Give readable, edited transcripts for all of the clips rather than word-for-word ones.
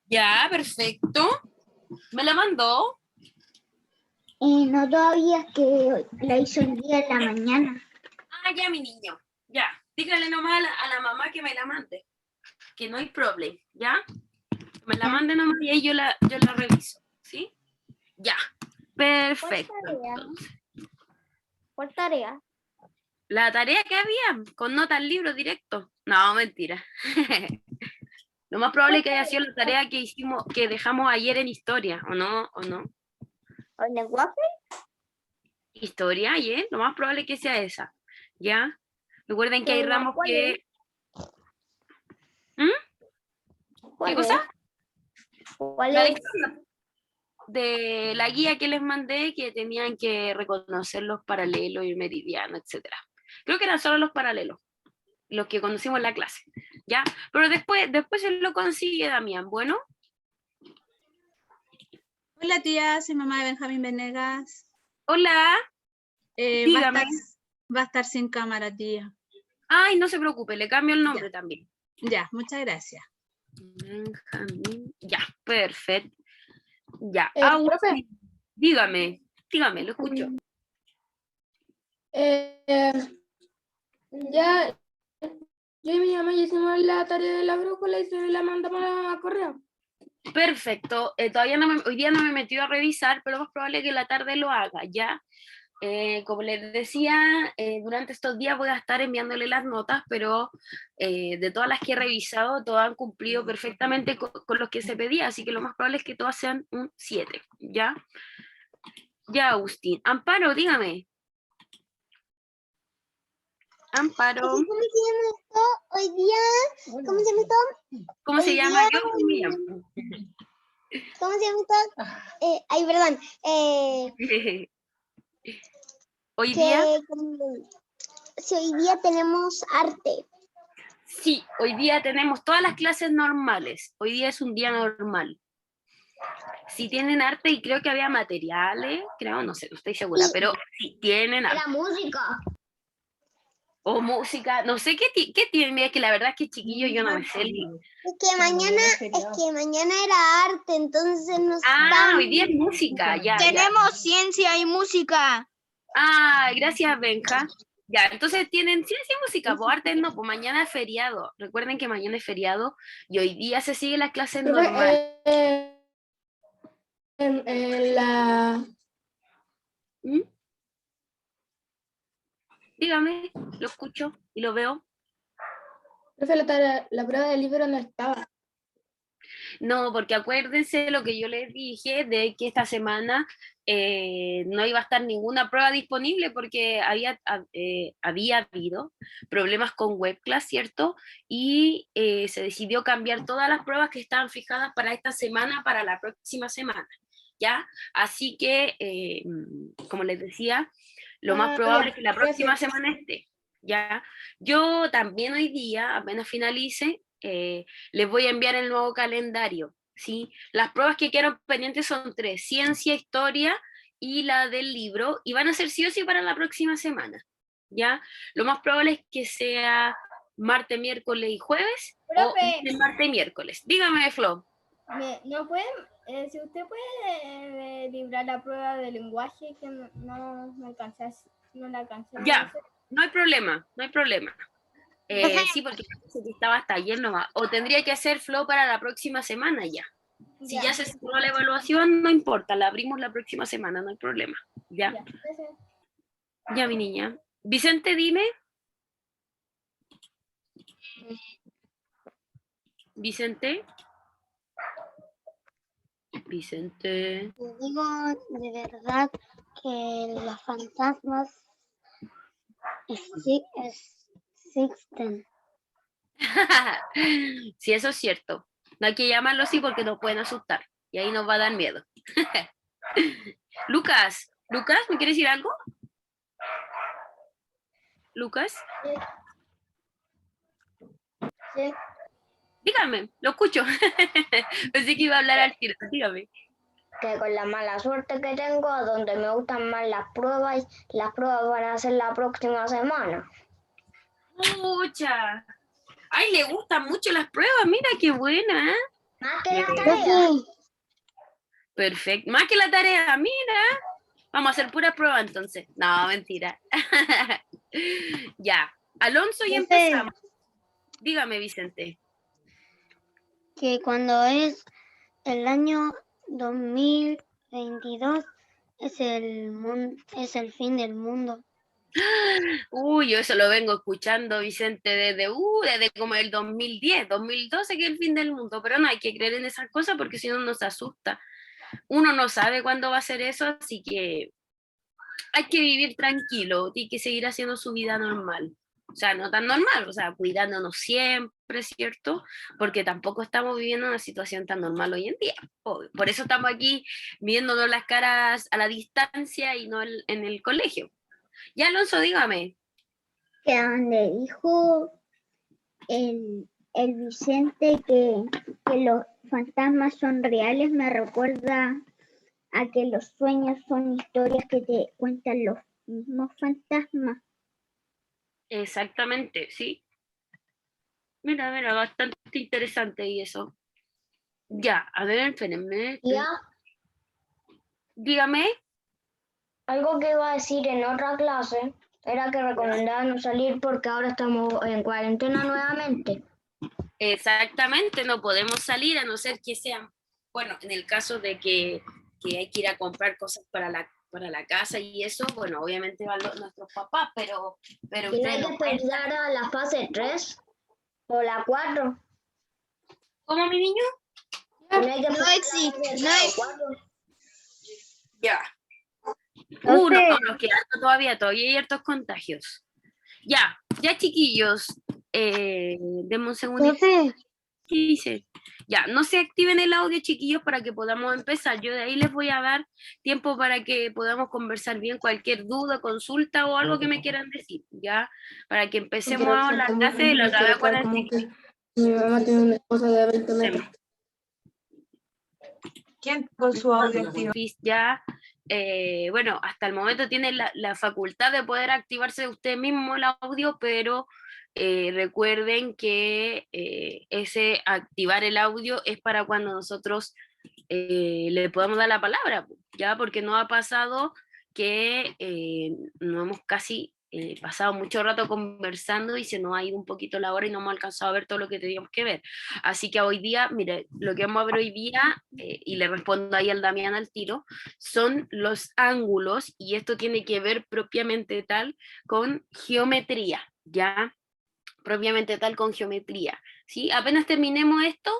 Ya, perfecto. ¿Me la mandó? No todavía, que la hizo el día en la mañana. Ah, ya, mi niño. Ya. Dígale nomás a la mamá que me la mande. Que no hay problema, ¿ya? Me la mande nomás y ahí yo la reviso, ¿sí? Ya. Perfecto. ¿Cuál tarea? La tarea que había, con nota al libro directo. No, mentira. Lo más probable es que haya sido la tarea que hicimos, que dejamos ayer en historia, ¿o no? ¿O no? ¿El lenguaje? Historia ayer, lo más probable es que sea esa, ¿ya? Recuerden que hay ramos que... ¿Qué cosa? ¿Cuál La es? de la guía que les mandé, que tenían que reconocer los paralelos y el meridiano, etcétera. Creo que eran solo los paralelos, los que conocimos en la clase, ¿ya? Pero después se lo consigue Damián, ¿bueno? Hola tía, soy mamá de Benjamín Venegas. Hola, dígame. Va a estar sin cámara, tía. Ay, no se preocupe, le cambio el nombre también. Ya, muchas gracias. Benjamín, ya, perfecto. Ya, profe. Dígame, lo escucho. Ya, yo y mi mamá ya hicimos la tarea de la brújula y se la mandamos a correo. Perfecto, hoy día no me he metido a revisar, pero más probable que en la tarde lo haga, ¿ya? Como les decía, durante estos días voy a estar enviándole las notas, pero de todas las que he revisado, todas han cumplido perfectamente con los que se pedía, así que lo más probable es que todas sean un 7, ¿ya? Ya, Agustín. Amparo, dígame. Amparo. ¿Cómo se llama esto hoy día? ¿Cómo se llama esto? ¿Cómo se llama? Yo me llamo. ¿Cómo se llama esto? Ay, perdón. Hoy día. Si hoy día tenemos arte. Sí, hoy día tenemos todas las clases normales. Hoy día es un día normal. Si tienen arte, y creo que había materiales, creo, no sé, no estoy segura, pero sí tienen arte. La música. O música, no sé qué tienen, es que la verdad es que chiquillo yo no me sé. Es que mañana era arte, entonces nos hoy día es música, ya. Tenemos ciencia y música. Gracias, Benja. Ya, entonces tienen ciencia y música, pues arte no, pues mañana es feriado. Recuerden que mañana es feriado y hoy día se sigue las clases normales. ¿Mm? Dígame, lo escucho y lo veo. Profe, la prueba del libro no estaba. No, porque acuérdense lo que yo les dije de que esta semana no iba a estar ninguna prueba disponible porque había habido problemas con WebClass, ¿cierto? Y se decidió cambiar todas las pruebas que estaban fijadas para esta semana, para la próxima semana, ¿ya? Así que, como les decía, lo más probable es que la próxima semana esté, ¿ya? Yo también hoy día, apenas finalice, les voy a enviar el nuevo calendario, ¿sí? Las pruebas que quedaron pendientes son 3, ciencia, historia y la del libro, y van a ser sí o sí para la próxima semana, ¿ya? Lo más probable es que sea martes, miércoles y jueves, Profe. o martes y miércoles. Dígame, Flo. ¿No pueden, si usted puede librar la prueba de lenguaje que no la alcancé? Ya, no hay problema. Sí, porque estaba hasta ayer nomás. O tendría que hacer flow para la próxima semana ya. Si ya se cerró la evaluación, no importa, la abrimos la próxima semana, no hay problema. Ya. Ya, mi niña. Vicente, dime. Vicente. Digo de verdad que los fantasmas existen. Sí, eso es cierto. No hay que llamarlo así porque nos pueden asustar. Y ahí nos va a dar miedo. Lucas, ¿me quieres decir algo? Lucas. Sí. Dígame, lo escucho. Pensé que iba a hablar al tiro. Dígame. Que con la mala suerte que tengo, donde me gustan más las pruebas van a ser la próxima semana. Mucha. Ay, le gustan mucho las pruebas, mira qué buena. Más que la Me- tarea. Perfecto. Más que la tarea, mira. Vamos a hacer pura prueba entonces. No, mentira. Ya. Alonso, y Profe. empezamos. Dígame, Vicente. Que cuando es el año 2022 es el fin del mundo. Uy, yo eso lo vengo escuchando, Vicente, desde como el 2010, 2012, que es el fin del mundo. Pero no hay que creer en esas cosas porque si no nos asusta. Uno no sabe cuándo va a ser eso, así que hay que vivir tranquilo, hay que seguir haciendo su vida normal. O sea, no tan normal, o sea, cuidándonos siempre, ¿cierto? Porque tampoco estamos viviendo una situación tan normal hoy en día. Obvio. Por eso estamos aquí viéndonos las caras a la distancia y no en el colegio. Ya, Alonso, dígame. Que donde dijo el Vicente que los fantasmas son reales, me recuerda a que los sueños son historias que te cuentan los mismos fantasmas. Exactamente, sí. Mira, bastante interesante y eso. Ya, a ver, espérenme. Ya, Dígame. algo que iba a decir en otra clase era que recomendaba no salir porque ahora estamos en cuarentena nuevamente. Exactamente, no podemos salir a no ser que sean, bueno, en el caso de que hay que ir a comprar cosas para la casa y eso, bueno, obviamente van nuestros papás, pero Y no ustedes hay no que pueden. esperar a la fase 3 o la 4. ¿Cómo, mi niño? Y no hay que No esperar existe, a la fase no 3 o existe. 4. Ya. No No, sé. nos quedan todavía hay hartos contagios. Ya, chiquillos, denme un segundo. Profe, ¿Qué dice? Ya, no se activen el audio, chiquillos, para que podamos empezar. Yo de ahí les voy a dar tiempo para que podamos conversar bien cualquier duda, consulta o algo que me quieran decir, ¿ya? Para que empecemos la clase de la otra vez. Acuérdense que Mi mamá tiene una esposa de 20 metros. ¿Quién con su audio activo? ya, bueno, hasta el momento tiene la facultad de poder activarse usted mismo el audio, pero recuerden que ese activar el audio es para cuando nosotros le podamos dar la palabra, ya, porque no ha pasado que no hemos casi pasado mucho rato conversando y se nos ha ido un poquito la hora y no hemos alcanzado a ver todo lo que teníamos que ver. Así que hoy día, mire, lo que vamos a ver hoy día, y le respondo ahí al Damián al tiro, son los ángulos, y esto tiene que ver propiamente tal con geometría, ¿ya? Propiamente tal con geometría, ¿sí? Apenas terminemos esto,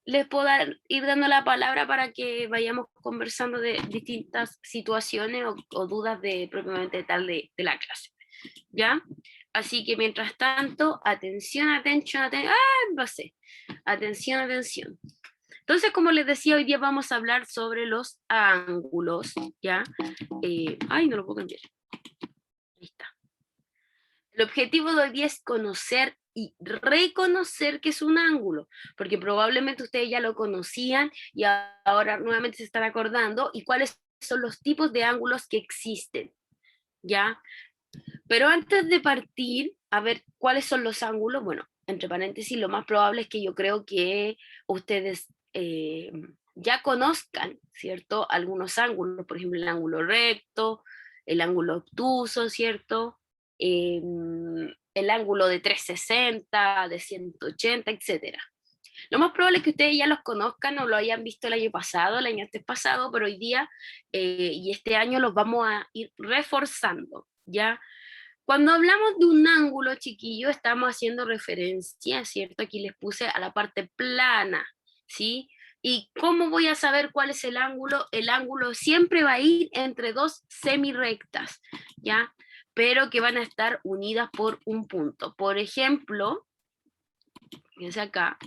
les puedo ir dando la palabra para que vayamos conversando de distintas situaciones o dudas de propiamente tal de la clase, ¿ya? Así que mientras tanto, atención, atención. Entonces, como les decía, hoy día vamos a hablar sobre los ángulos, ¿ya? No lo puedo cambiar. Ahí está. El objetivo de hoy día es conocer y reconocer que es un ángulo, porque probablemente ustedes ya lo conocían y ahora nuevamente se están acordando, y cuáles son los tipos de ángulos que existen, ¿ya? Pero antes de partir a ver cuáles son los ángulos, bueno, entre paréntesis, lo más probable es que yo creo que ustedes ya conozcan, ¿cierto? Algunos ángulos, por ejemplo, el ángulo recto, el ángulo obtuso, ¿cierto? El ángulo de 360, de 180, etc. Lo más probable es que ustedes ya los conozcan o lo hayan visto el año pasado, el año antes pasado, pero hoy día y este año los vamos a ir reforzando, ¿ya? Cuando hablamos de un ángulo, chiquillo, estamos haciendo referencia, ¿cierto? Aquí les puse a la parte plana, ¿sí? ¿Y cómo voy a saber cuál es el ángulo? El ángulo siempre va a ir entre dos semirectas, ¿ya? Pero que van a estar unidas por un punto. Por ejemplo, fíjense acá,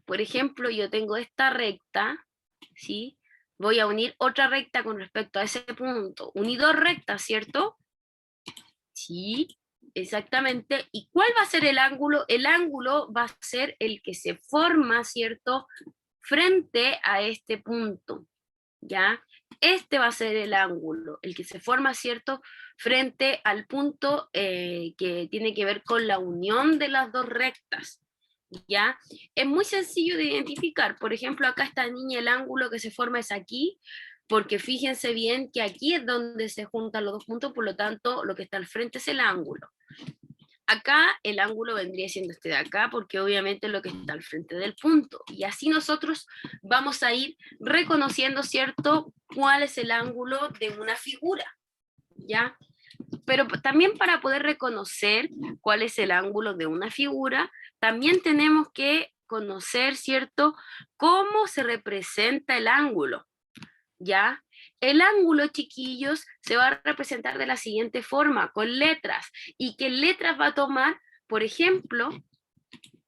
por ejemplo, yo tengo esta recta, ¿sí? Voy a unir otra recta con respecto a ese punto. Uní dos rectas, ¿cierto? Sí, exactamente. ¿Y cuál va a ser el ángulo? El ángulo va a ser el que se forma, ¿cierto? Frente a este punto, ¿ya? Este va a ser el ángulo, el que se forma, ¿cierto? Frente al punto que tiene que ver con la unión de las dos rectas, ¿ya? Es muy sencillo de identificar. Por ejemplo, acá esta niña, el ángulo que se forma es aquí, porque fíjense bien que aquí es donde se juntan los dos puntos, por lo tanto, lo que está al frente es el ángulo. Acá el ángulo vendría siendo este de acá, porque obviamente es lo que está al frente del punto. Y así nosotros vamos a ir reconociendo, ¿cierto?, cuál es el ángulo de una figura, ¿ya? Pero también para poder reconocer cuál es el ángulo de una figura, también tenemos que conocer, ¿cierto?, cómo se representa el ángulo, ¿ya? El ángulo, chiquillos, se va a representar de la siguiente forma, con letras. ¿Y qué letras va a tomar? Por ejemplo,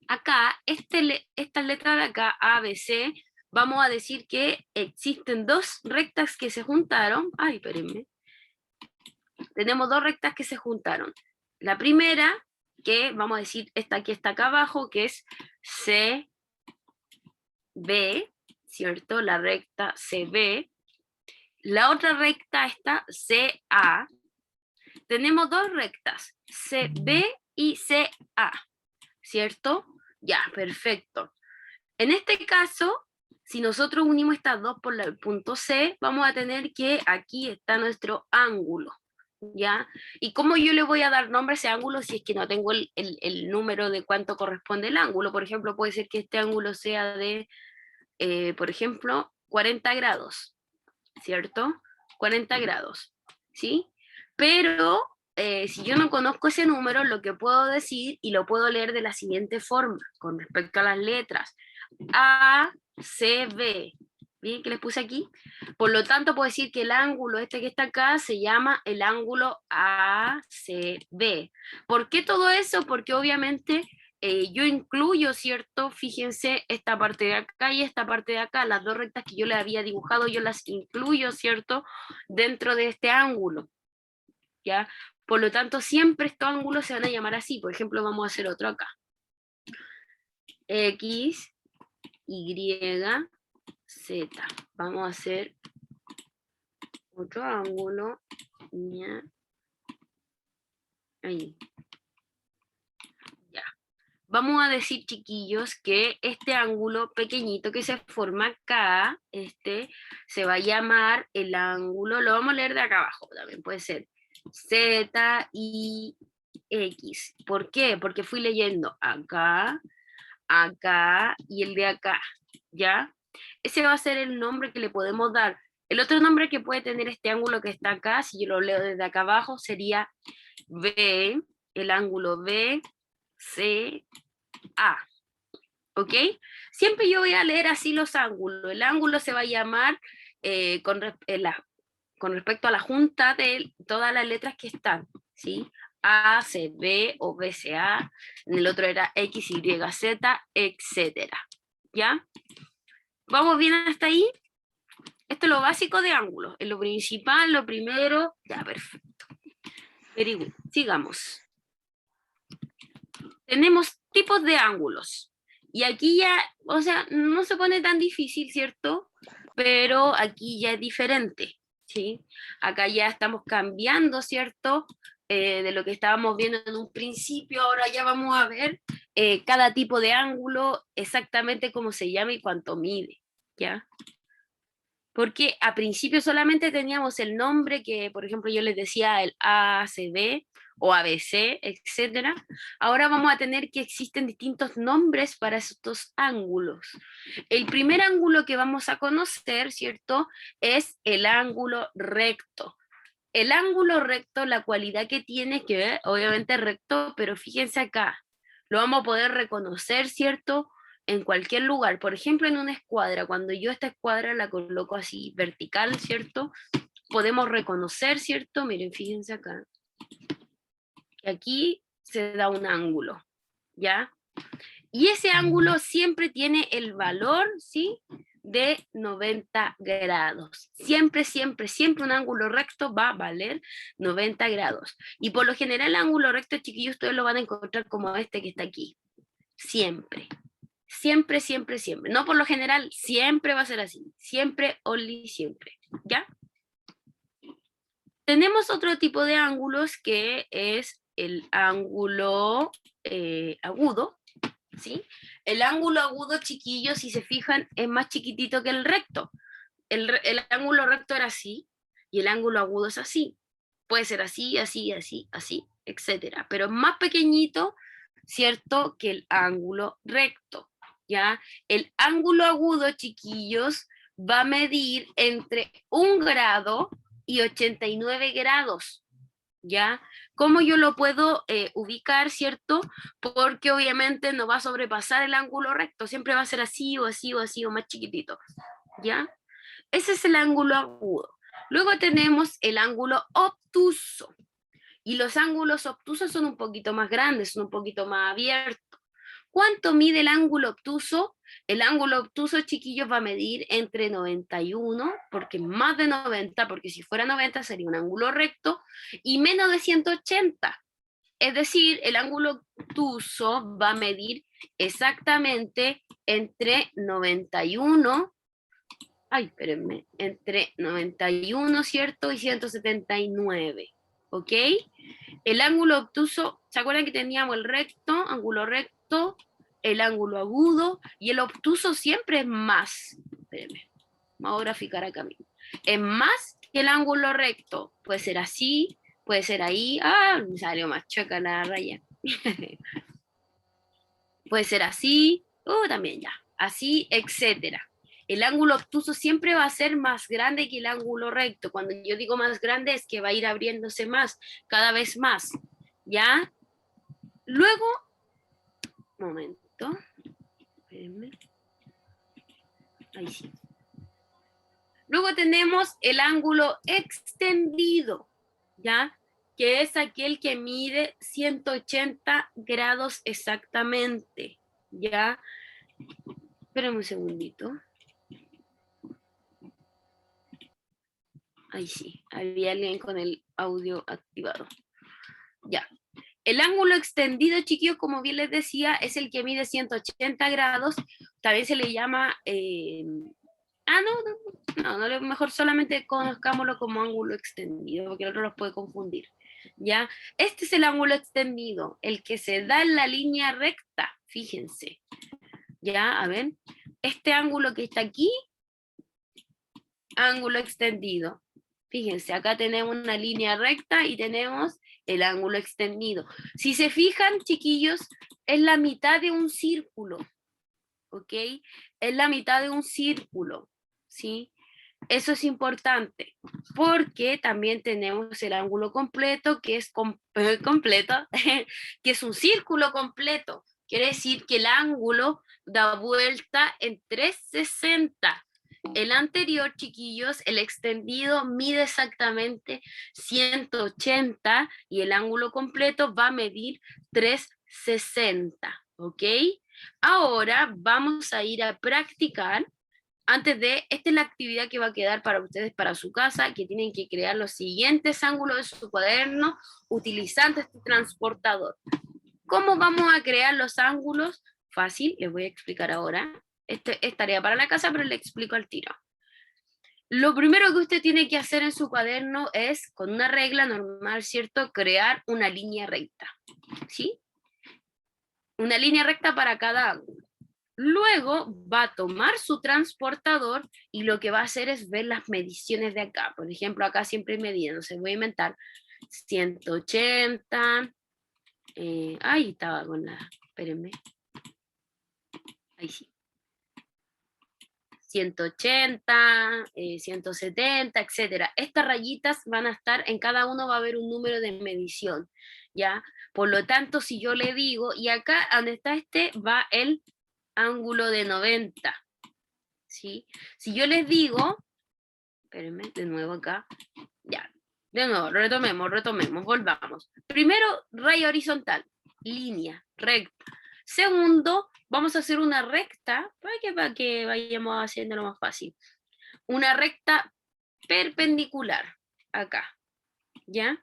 acá, esta letra de acá, A, B, C, vamos a decir que existen dos rectas que se juntaron. Ay, espérenme. Tenemos dos rectas que se juntaron. La primera, que vamos a decir, esta que está acá abajo, que es CB, ¿cierto? La recta CB. La otra recta está CA. Tenemos dos rectas, CB y CA, ¿cierto? Ya, perfecto. En este caso, si nosotros unimos estas dos por el punto C, vamos a tener que aquí está nuestro ángulo, ¿ya? ¿Y cómo yo le voy a dar nombre a ese ángulo si es que no tengo el número de cuánto corresponde el ángulo? Por ejemplo, puede ser que este ángulo sea de, por ejemplo, 40 grados, ¿cierto? 40 grados, ¿sí? Pero si yo no conozco ese número, lo que puedo decir, y lo puedo leer de la siguiente forma, con respecto a las letras, A, C, B, ¿bien? Que les puse aquí. Por lo tanto, puedo decir que el ángulo este que está acá se llama el ángulo ACB. ¿Por qué todo eso? Porque obviamente yo incluyo, ¿cierto? Fíjense, esta parte de acá y esta parte de acá, las dos rectas que yo le había dibujado, yo las incluyo, ¿cierto? Dentro de este ángulo, ¿ya? Por lo tanto, siempre estos ángulos se van a llamar así. Por ejemplo, vamos a hacer otro acá. X, Y, Z. Vamos a hacer otro ángulo. Ya. Ahí. Ya. Vamos a decir, chiquillos, que este ángulo pequeñito que se forma acá, se va a llamar el ángulo, lo vamos a leer de acá abajo, también puede ser Z, Y, X. ¿Por qué? Porque fui leyendo acá, acá y el de acá, ¿ya? Ese va a ser el nombre que le podemos dar. El otro nombre que puede tener este ángulo que está acá, si yo lo leo desde acá abajo, sería B, el ángulo B, C, A. ¿Ok? Siempre yo voy a leer así los ángulos. El ángulo se va a llamar con respecto a la junta de todas las letras que están, ¿sí? A, C, B o B, C, A. En el otro era X, Y, Z, etcétera. ¿Ya? ¿Vamos bien hasta ahí? Esto es lo básico de ángulos. Es lo principal, lo primero. Ya, perfecto. Very good. Sigamos. Tenemos tipos de ángulos. Y aquí ya, o sea, no se pone tan difícil, ¿cierto? Pero aquí ya es diferente, ¿sí? Acá ya estamos cambiando, ¿cierto? De lo que estábamos viendo en un principio, ahora ya vamos a ver cada tipo de ángulo, exactamente cómo se llama y cuánto mide, ¿ya? Porque a principio solamente teníamos el nombre que, por ejemplo, yo les decía el ACB o ABC, etcétera. Ahora vamos a tener que existen distintos nombres para estos ángulos. El primer ángulo que vamos a conocer, ¿cierto? Es el ángulo recto. El ángulo recto, la cualidad que tiene, que obviamente es recto, pero fíjense acá, lo vamos a poder reconocer, ¿cierto? En cualquier lugar, por ejemplo en una escuadra, cuando yo esta escuadra la coloco así vertical, ¿cierto? Podemos reconocer, ¿cierto? Miren, fíjense acá. Aquí se da un ángulo, ¿ya? Y ese ángulo siempre tiene el valor, ¿sí? De 90 grados. Siempre, siempre, siempre un ángulo recto va a valer 90 grados. Y por lo general el ángulo recto, chiquillos, ustedes lo van a encontrar como este que está aquí. Siempre. Siempre, siempre, siempre. No por lo general, siempre va a ser así. Siempre, only, siempre. ¿Ya? Tenemos otro tipo de ángulos que es el ángulo agudo, ¿sí? El ángulo agudo, chiquillos, si se fijan, es más chiquitito que el recto. El ángulo recto era así, y el ángulo agudo es así. Puede ser así, así, así, así, etcétera. Pero es más pequeñito, ¿cierto?, que el ángulo recto, ¿ya? El ángulo agudo, chiquillos, va a medir entre 1 grado y 89 grados, ¿ya? ¿Cómo yo lo puedo ubicar, cierto? Porque obviamente no va a sobrepasar el ángulo recto, siempre va a ser así o así o así o más chiquitito, ¿ya? Ese es el ángulo agudo. Luego tenemos el ángulo obtuso. Y los ángulos obtusos son un poquito más grandes, son un poquito más abiertos. ¿Cuánto mide el ángulo obtuso? El ángulo obtuso, chiquillos, va a medir entre 91, porque más de 90, porque si fuera 90 sería un ángulo recto, y menos de 180. Es decir, el ángulo obtuso va a medir exactamente entre 91, entre 91, ¿cierto? Y 179, ¿ok? El ángulo obtuso, ¿se acuerdan que teníamos el recto, ángulo recto, el ángulo agudo, y el obtuso siempre es más? Espérenme, vamos a graficar acá mismo. Es más que el ángulo recto. Puede ser así, puede ser ahí. Ah, me salió más chueca la raya. Puede ser así, también ya. Así, etcétera. El ángulo obtuso siempre va a ser más grande que el ángulo recto. Cuando yo digo más grande es que va a ir abriéndose más, cada vez más, ¿ya? Luego, momento, espérenme. Ahí sí. Luego tenemos el ángulo extendido, ¿ya? Que es aquel que mide 180 grados exactamente, ¿ya? Espérenme un segundito. Ahí sí, había alguien con el audio activado. Ya. El ángulo extendido, chiquillos, como bien les decía, es el que mide 180 grados. También se le llama... mejor solamente conozcámoslo como ángulo extendido, porque el otro los puede confundir. ¿Ya? Este es el ángulo extendido, el que se da en la línea recta, fíjense. ¿Ya? A ver. Este ángulo que está aquí, ángulo extendido. Fíjense, acá tenemos una línea recta y tenemos el ángulo extendido. Si se fijan, chiquillos, es la mitad de un círculo, ¿ok? Es la mitad de un círculo, ¿sí? Eso es importante, porque también tenemos el ángulo completo, que es completo, que es un círculo completo. Quiere decir que el ángulo da vuelta en 360. El anterior, chiquillos, el extendido mide exactamente 180 y el ángulo completo va a medir 360, ¿ok? Ahora vamos a ir a practicar. Esta es la actividad que va a quedar para ustedes para su casa, que tienen que crear los siguientes ángulos de su cuaderno utilizando este transportador. ¿Cómo vamos a crear los ángulos? Fácil, les voy a explicar ahora. Es tarea para la casa, pero le explico al tiro. Lo primero que usted tiene que hacer en su cuaderno es, con una regla normal, ¿cierto?, crear una línea recta, ¿sí? Una línea recta para cada ángulo. Luego va a tomar su transportador y lo que va a hacer es ver las mediciones de acá. Por ejemplo, acá siempre medían, no sé, voy a inventar 180. Ahí estaba con la... Espérenme. Ahí sí. 180, 170, etcétera. Estas rayitas van a estar, en cada uno va a haber un número de medición, ¿ya? Por lo tanto, si yo le digo, y acá donde está este, va el ángulo de 90, ¿sí? Si yo les digo, espérenme, de nuevo acá, ya, de nuevo, retomemos, volvamos. Primero, raya horizontal, línea, recta. Segundo, vamos a hacer una recta, para que vayamos haciéndolo más fácil. Una recta perpendicular, acá, ¿ya?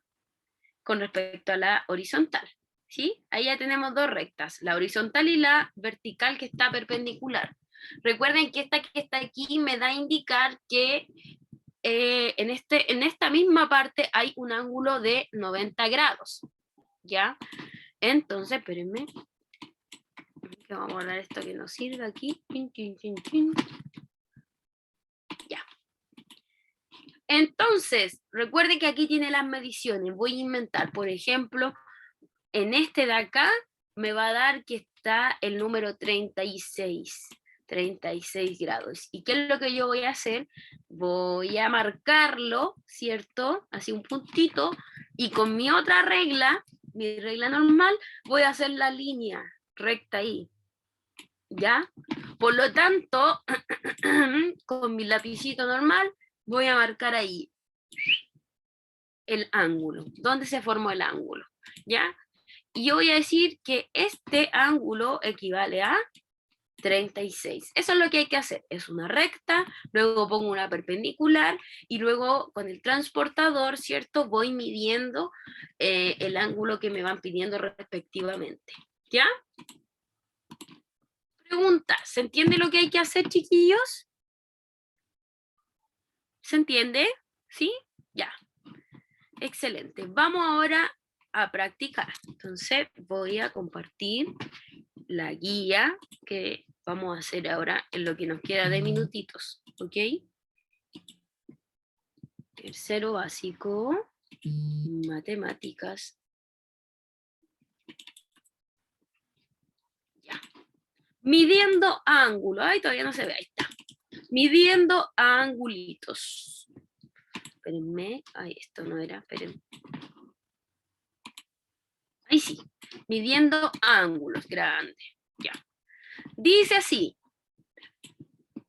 Con respecto a la horizontal, ¿sí? Ahí ya tenemos dos rectas, la horizontal y la vertical que está perpendicular. Recuerden que esta que está aquí me da a indicar que en esta misma parte hay un ángulo de 90 grados, ¿ya? Entonces, espérenme. Que vamos a guardar esto que nos sirve aquí. Chin, chin, chin, chin. Ya. Entonces, recuerden que aquí tiene las mediciones. Voy a inventar, por ejemplo, en este de acá me va a dar que está el número 36 grados. ¿Y qué es lo que yo voy a hacer? Voy a marcarlo, ¿cierto? Así un puntito, y con mi otra regla, mi regla normal, voy a hacer la línea recta ahí. ¿Ya? Por lo tanto, con mi lapicito normal, voy a marcar ahí el ángulo. ¿Dónde se formó el ángulo? ¿Ya? Y yo voy a decir que este ángulo equivale a 36. Eso es lo que hay que hacer. Es una recta, luego pongo una perpendicular y luego con el transportador, ¿cierto? Voy midiendo el ángulo que me van pidiendo respectivamente. ¿Ya? Pregunta, ¿se entiende lo que hay que hacer, chiquillos? ¿Se entiende? ¿Sí? Ya. Excelente. Vamos ahora a practicar. Entonces voy a compartir la guía que vamos a hacer ahora en lo que nos queda de minutitos. ¿Ok? Tercero básico, matemáticas. Ya. Midiendo ángulos. Ay, todavía no se ve. Ahí está. Midiendo angulitos. Espérenme. Ay, esto no era. Espérenme. Ahí sí. Midiendo ángulos grandes. Ya. Dice así.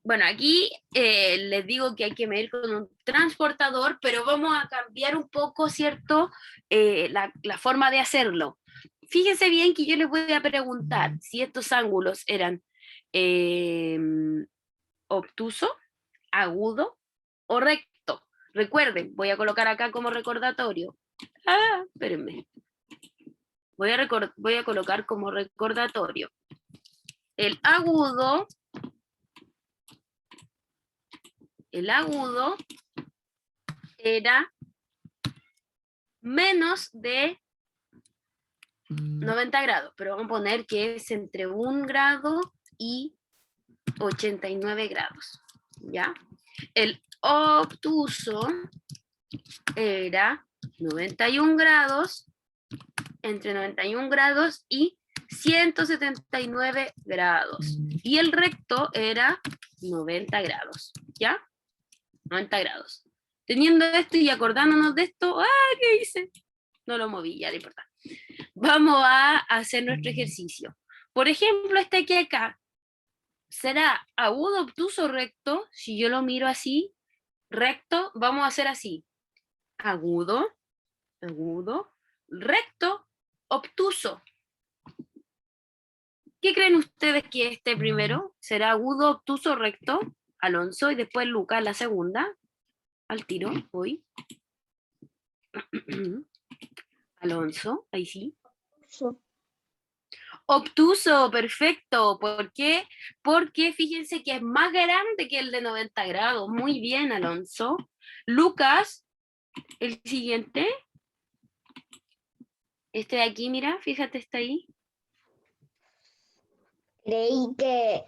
Bueno, aquí les digo que hay que medir con un transportador, pero vamos a cambiar un poco, ¿cierto? La forma de hacerlo. Fíjense bien que yo les voy a preguntar si estos ángulos eran obtuso, agudo o recto. Recuerden, voy a colocar acá como recordatorio. Ah, espérenme. Voy a colocar como recordatorio. El agudo era menos de 90 grados, pero vamos a poner que es entre 1 grado y 89 grados, ¿ya? El obtuso era 91 grados, entre 91 grados y 179 grados. Y el recto era 90 grados, ¿ya? 90 grados. Teniendo esto y acordándonos de esto, ¿qué hice? No lo moví, ya no importa. Vamos a hacer nuestro ejercicio. Por ejemplo, este aquí acá, ¿será agudo, obtuso, recto? Si yo lo miro así, recto, vamos a hacer así. Agudo, recto, obtuso. ¿Qué creen ustedes que este primero? ¿Será agudo, obtuso, recto? Alonso, y después Lucas, la segunda. Al tiro, voy. Alonso, ahí sí. Obtuso, perfecto. ¿Por qué? Porque fíjense que es más grande que el de 90 grados. Muy bien, Alonso. Lucas, el siguiente. Este de aquí, mira, fíjate, está ahí. Creí que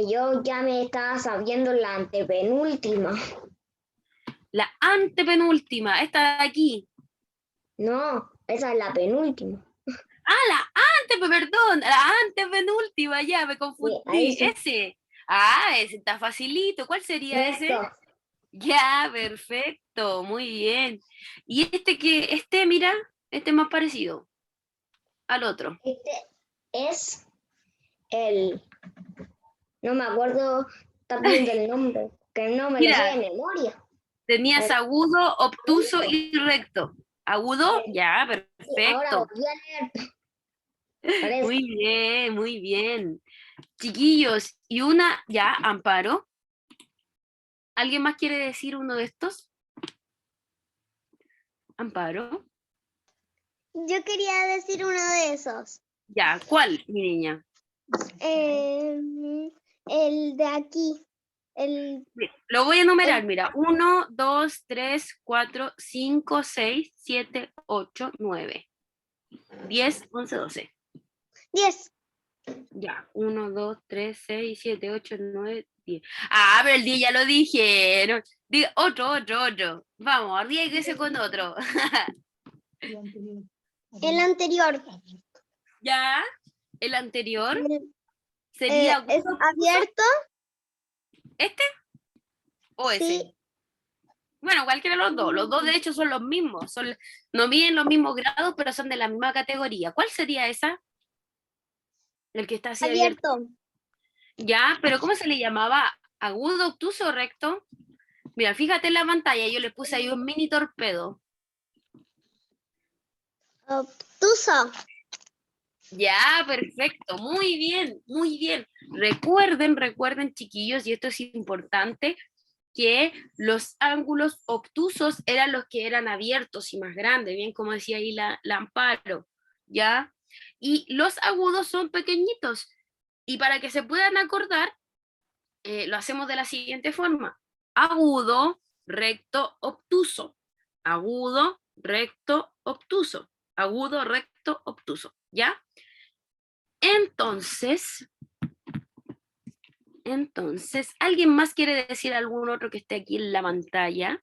yo ya me estaba sabiendo la antepenúltima. La antepenúltima, esta de aquí. No, esa es la penúltima. Perdón, la antepenúltima, ya me confundí. ahí sí. Ese. Ese está facilito. ¿Cuál sería ese? Recto. Ya, perfecto, muy bien. Y mira, este es más parecido al otro. Este es el... No me acuerdo también del nombre, que no me lo Mira. sé de memoria. Tenías agudo, obtuso y recto. Agudo, ya, Ahora perfecto. volví a leer. Parece. Muy bien, muy bien. Chiquillos, y una, ya, Amparo. ¿Alguien más quiere decir uno de estos? Amparo. Yo quería decir uno de esos. Ya, ¿cuál, mi niña? El de aquí. Lo voy a enumerar, mira. 1, 2, 3, 4, 5, 6, 7, 8, 9. 10, 11, 12. 10. Ya, 1, 2, 3, 6, 7, 8, 9, 10. Ah, pero el 10 ya lo dijeron. Diga, otro. Vamos, arriesguese con otro. El anterior. Ya, el anterior sería ¿Es abierto? ¿este o ese? Sí. Bueno, cualquiera de los dos. Los dos de hecho son los mismos. No miden los mismos grados, pero son de la misma categoría. ¿Cuál sería esa? El que está así abierto. Abierto. Ya, pero ¿cómo se le llamaba? ¿Agudo, obtuso o recto? Mira, fíjate en la pantalla, yo le puse ahí un mini torpedo. Obtuso. Ya, perfecto, muy bien, muy bien. Recuerden, chiquillos, y esto es importante, que los ángulos obtusos eran los que eran abiertos y más grandes, bien como decía ahí la Amparo, ¿ya? Y los agudos son pequeñitos. Y para que se puedan acordar, lo hacemos de la siguiente forma. Agudo, recto, obtuso. Agudo, recto, obtuso. Agudo, recto, obtuso. ¿Ya? Entonces, ¿alguien más quiere decir algún otro que esté aquí en la pantalla?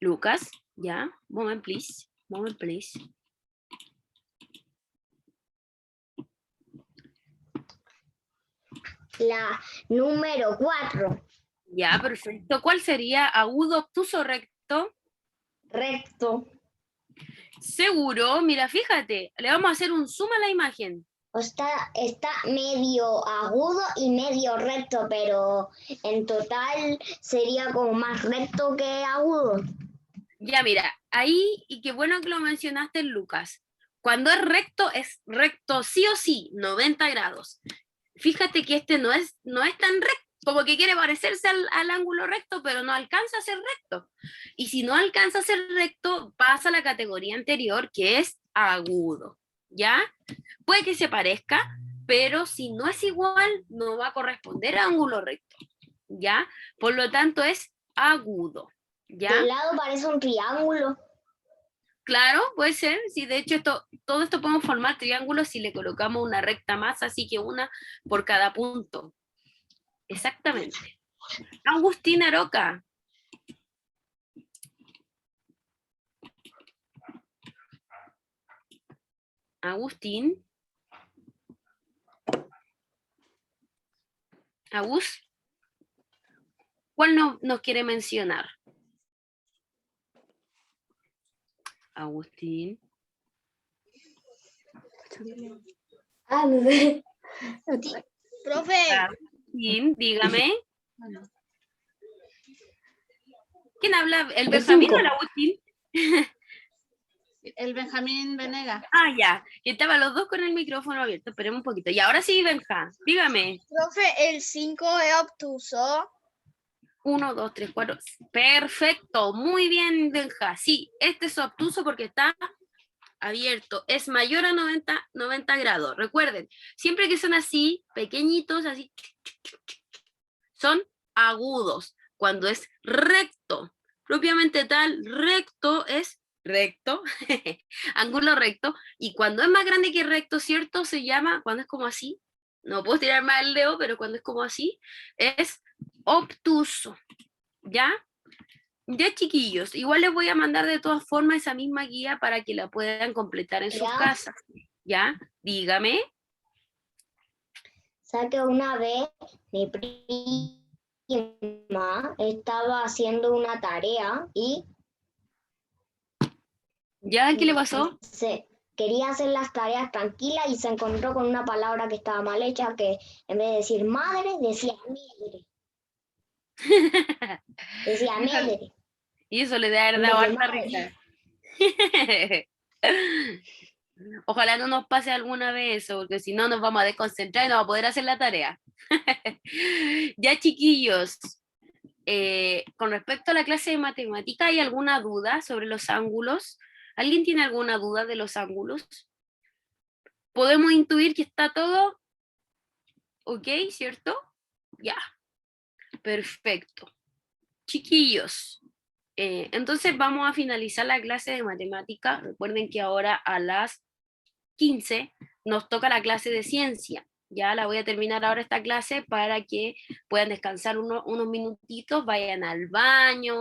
Lucas, ¿ya? Moment, please. Moment, please. La número 4. Ya, perfecto. ¿Cuál sería? ¿Agudo, obtuso, recto? Recto. Seguro, mira, fíjate, le vamos a hacer un zoom a la imagen. Está medio agudo y medio recto, pero en total sería como más recto que agudo. Ya, mira, ahí, y qué bueno que lo mencionaste, Lucas. Cuando es recto sí o sí, 90 grados. Fíjate que este no es tan recto, como que quiere parecerse al ángulo recto, pero no alcanza a ser recto. Y si no alcanza a ser recto, pasa a la categoría anterior, que es agudo, ¿ya? Puede que se parezca, pero si no es igual, no va a corresponder a ángulo recto, ¿ya? Por lo tanto, es agudo, ¿ya? De lado parece un triángulo. Claro, puede ser. Sí, de hecho, todo esto podemos formar triángulos si le colocamos una recta más, así que una por cada punto. Exactamente. Agustín Aroca. Agustín. Agus. ¿Cuál nos quiere mencionar? Agustín. Profe, Agustín, dígame. ¿Quién habla? ¿El El Benjamín o 5. el Agustín? El Benjamín Venegas. Ah, ya. Que estaban los dos con el micrófono abierto. Esperemos un poquito. Y ahora sí, Benja, dígame. profe, el 5 es obtuso. 1, 2, 3, 4. Perfecto. Muy bien, Benja. Sí, este es obtuso porque está abierto. Es mayor a 90 grados. Recuerden, siempre que son así, pequeñitos, así, son agudos. Cuando es recto, propiamente tal, recto es recto, ángulo recto, y cuando es más grande que recto, ¿cierto? Se llama, cuando es como así, no puedo tirar más el dedo, pero cuando es como así, es obtuso, ¿ya? Ya, chiquillos, igual les voy a mandar de todas formas esa misma guía para que la puedan completar en sus Ya. casas, ¿ya? Dígame. O sea que una vez mi prima estaba haciendo una tarea y ¿Ya? ¿Qué le pasó? quería hacer las tareas tranquila y se encontró con una palabra que estaba mal hecha, que en vez de decir madre, decía medre. Decía medre. Y eso le debe haber en dado vez de harta madre. risa. Ojalá no nos pase alguna vez eso, porque si no nos vamos a desconcentrar y no vamos a poder hacer la tarea. Ya, chiquillos, con respecto a la clase de matemática, ¿hay alguna duda sobre los ángulos? ¿Alguien tiene alguna duda de los ángulos? ¿Podemos intuir que está todo ok, cierto? Ya, perfecto. Chiquillos, Entonces vamos a finalizar la clase de matemática. Recuerden que ahora a las 15 nos toca la clase de ciencia. Ya la voy a terminar ahora esta clase para que puedan descansar unos minutitos, vayan al baño.